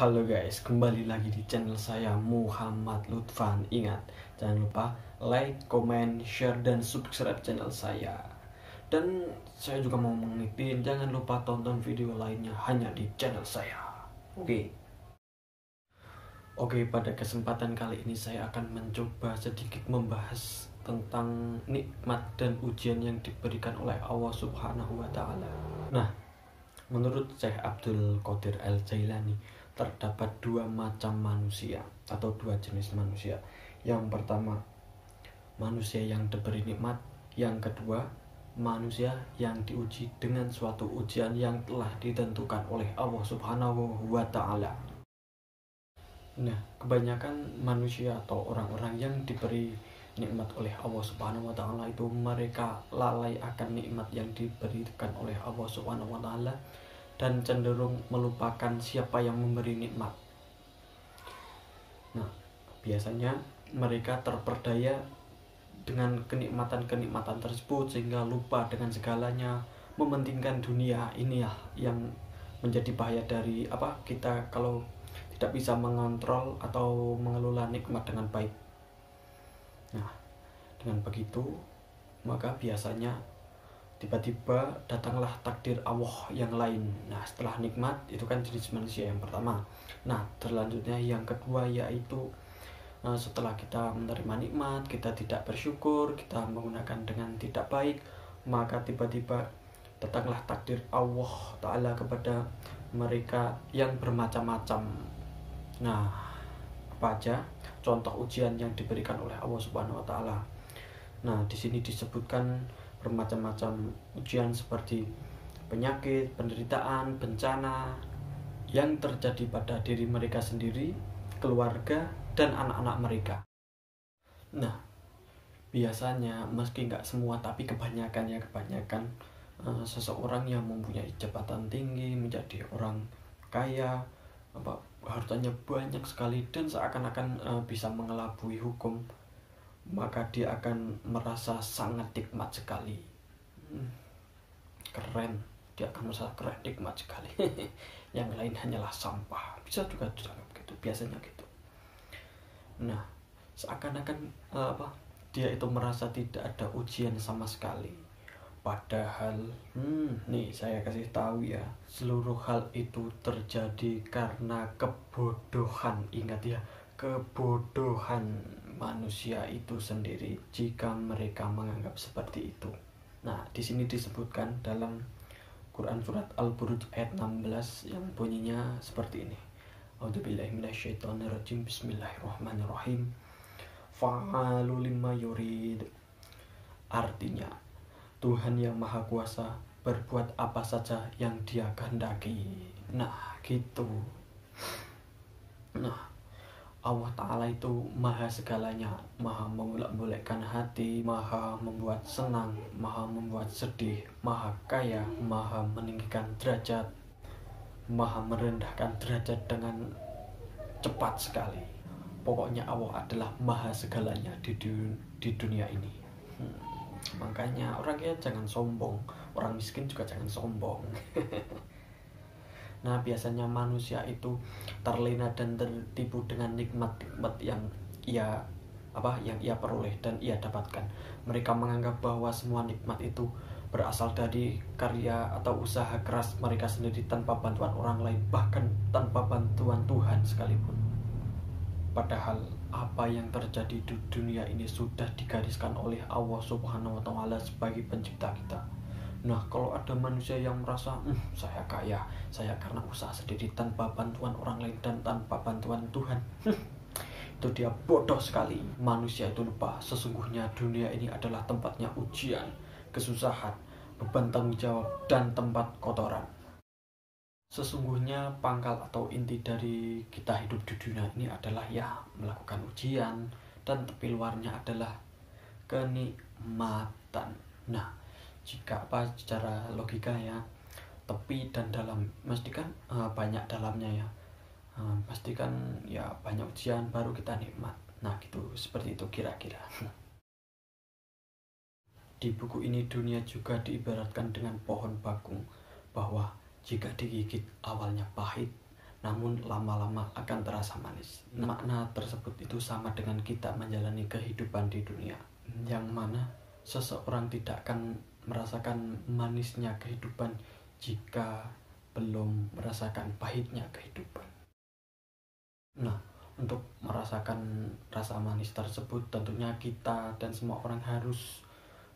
Halo guys, kembali lagi di channel saya Muhammad Lutfan. Ingat, jangan lupa like, comment, share, dan subscribe channel saya. Dan saya juga mau mengingetin, jangan lupa tonton video lainnya hanya di channel saya. Oke, pada kesempatan kali ini saya akan mencoba sedikit membahas tentang nikmat dan ujian yang diberikan oleh Allah Subhanahu wa Ta'ala. Nah, menurut Syekh Abdul Qadir Al-Jailani, terdapat dua macam manusia atau dua jenis manusia. Yang pertama, manusia yang diberi nikmat. Yang kedua, manusia yang diuji dengan suatu ujian yang telah ditentukan oleh Allah Subhanahu wa Ta'ala. Nah, kebanyakan manusia atau orang-orang yang diberi nikmat oleh Allah Subhanahu wa Ta'ala itu mereka lalai akan nikmat yang diberikan oleh Allah Subhanahu wa Ta'ala dan cenderung melupakan siapa yang memberi nikmat. Nah, biasanya mereka terperdaya dengan kenikmatan-kenikmatan tersebut sehingga lupa dengan segalanya, mementingkan dunia. Ini ya yang menjadi bahaya dari kita kalau tidak bisa mengontrol atau mengelola nikmat dengan baik. Nah, dengan begitu maka biasanya tiba-tiba datanglah takdir Allah yang lain. Nah, setelah nikmat itu kan jenis manusia yang pertama. Nah, selanjutnya yang kedua yaitu setelah kita menerima nikmat, kita tidak bersyukur, kita menggunakan dengan tidak baik, maka tiba-tiba datanglah takdir Allah Ta'ala kepada mereka yang bermacam-macam. Nah, apa aja contoh ujian yang diberikan oleh Allah Subhanahu wa Ta'ala? Nah, di sini disebutkan bermacam-macam ujian seperti penyakit, penderitaan, bencana yang terjadi pada diri mereka sendiri, keluarga, dan anak-anak mereka. Nah, biasanya meski nggak semua tapi kebanyakan seseorang yang mempunyai jabatan tinggi, menjadi orang kaya, hartanya banyak sekali dan seakan-akan bisa mengelabui hukum, maka dia akan merasa sangat nikmat sekali. Keren, dia akan merasa keren, nikmat sekali. Yang lain hanyalah sampah. Bisa juga begitu, biasanya gitu. Nah, seakan-akan dia itu merasa tidak ada ujian sama sekali. Padahal nih saya kasih tahu ya, seluruh hal itu terjadi karena kebodohan. Ingat ya, kebodohan manusia itu sendiri jika mereka menganggap seperti itu. Nah, di sini disebutkan dalam Quran surat Al-Buruj ayat 16 yang bunyinya seperti ini. A'udzubillahi minasyaitonirrajim. Bismillahirrahmanirrahim. Fa'alu lima yurid. Artinya, Tuhan yang Maha Kuasa berbuat apa saja yang Dia kehendaki. Nah, gitu. Nah, Allah Ta'ala itu maha segalanya, maha membolak-balikkan hati, maha membuat senang, maha membuat sedih, maha kaya, maha meninggikan derajat, maha merendahkan derajat dengan cepat sekali. Pokoknya Allah adalah maha segalanya di dunia ini. Makanya orang kaya jangan sombong, orang miskin juga jangan sombong. Nah, biasanya manusia itu terlena dan tertipu dengan nikmat-nikmat yang ia peroleh dan ia dapatkan. Mereka menganggap bahwa semua nikmat itu berasal dari karya atau usaha keras mereka sendiri tanpa bantuan orang lain, bahkan tanpa bantuan Tuhan sekalipun. Padahal apa yang terjadi di dunia ini sudah digariskan oleh Allah Subhanahu wa Ta'ala sebagai pencipta kita. Nah, kalau ada manusia yang merasa saya kaya, saya karena usaha sendiri tanpa bantuan orang lain dan tanpa bantuan Tuhan, itu dia bodoh sekali. Manusia itu lupa sesungguhnya dunia ini adalah tempatnya ujian, kesusahan, beban tanggung jawab, dan tempat kotoran. Sesungguhnya pangkal atau inti dari kita hidup di dunia ini adalah ya melakukan ujian, dan tepi luarnya adalah kenikmatan. Nah, jika secara logika ya, tepi dan dalam pastikan banyak dalamnya ya, pastikan ya banyak ujian baru kita nikmat. Nah, gitu, seperti itu kira-kira. Di buku ini dunia juga diibaratkan dengan pohon bakung, bahwa jika digigit awalnya pahit, namun lama-lama akan terasa manis. Makna tersebut itu sama dengan kita menjalani kehidupan di dunia, yang mana seseorang tidak akan merasakan manisnya kehidupan jika belum merasakan pahitnya kehidupan. Nah, untuk merasakan rasa manis tersebut tentunya kita dan semua orang harus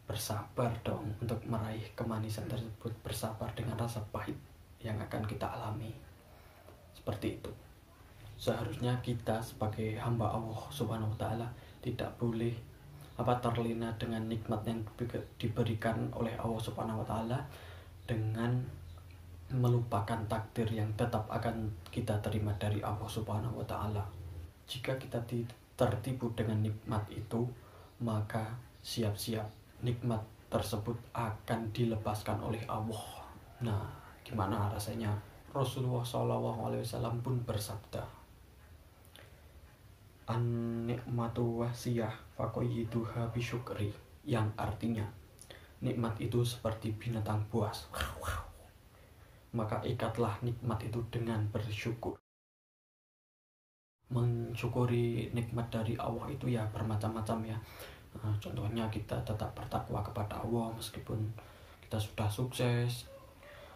bersabar dong untuk meraih kemanisan tersebut, bersabar dengan rasa pahit yang akan kita alami. Seperti itu. Seharusnya kita sebagai hamba Allah Subhanahu wa taala tidak boleh terlena dengan nikmat yang diberikan oleh Allah Subhanahu wa taala dengan melupakan takdir yang tetap akan kita terima dari Allah Subhanahu wa taala. Jika kita tertipu dengan nikmat itu, maka siap-siap nikmat tersebut akan dilepaskan oleh Allah. Nah, gimana rasanya? Rasulullah SAW pun bersabda, an-nikmatu wasiyah faqayyiduha bisyukri, yang artinya nikmat itu seperti binatang buas, maka ikatlah nikmat itu dengan bersyukur. Mensyukuri nikmat dari Allah itu ya bermacam-macam ya. Contohnya kita tetap bertakwa kepada Allah meskipun kita sudah sukses.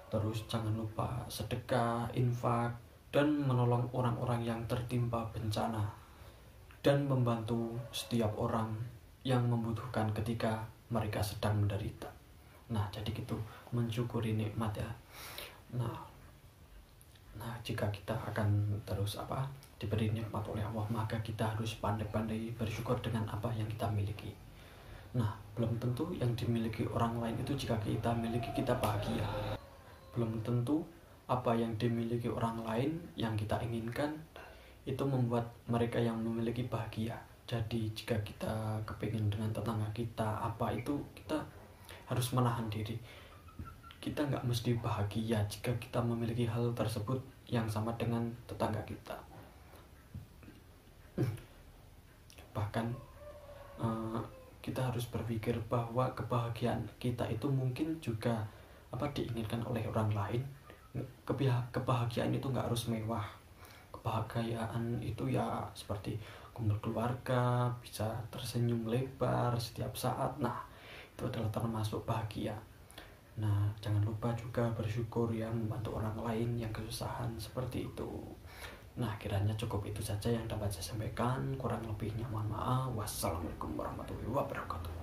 Terus jangan lupa sedekah, infak, dan menolong orang-orang yang tertimpa bencana, dan membantu setiap orang yang membutuhkan ketika mereka sedang menderita. Nah, jadi gitu, mensyukuri nikmat ya. Nah, jika kita akan terus diberi nikmat oleh Allah, maka kita harus pandai-pandai bersyukur dengan apa yang kita miliki. Nah, belum tentu yang dimiliki orang lain itu jika kita miliki kita bahagia. Belum tentu apa yang dimiliki orang lain yang kita inginkan itu membuat mereka yang memiliki bahagia. Jadi jika kita kepingin dengan tetangga kita itu kita harus menahan diri. Kita nggak mesti bahagia jika kita memiliki hal tersebut yang sama dengan tetangga kita. Bahkan kita harus berpikir bahwa kebahagiaan kita itu mungkin juga diinginkan oleh orang lain. Kebahagiaan itu nggak harus mewah. Kebahagiaan itu ya seperti kumpul keluarga, bisa tersenyum lebar setiap saat. Nah, itu adalah termasuk bahagia. Nah, jangan lupa juga bersyukur ya, membantu orang lain yang kesusahan, seperti itu. Nah, kiranya cukup itu saja yang dapat saya sampaikan. Kurang lebihnya mohon maaf. Wassalamualaikum warahmatullahi wabarakatuh.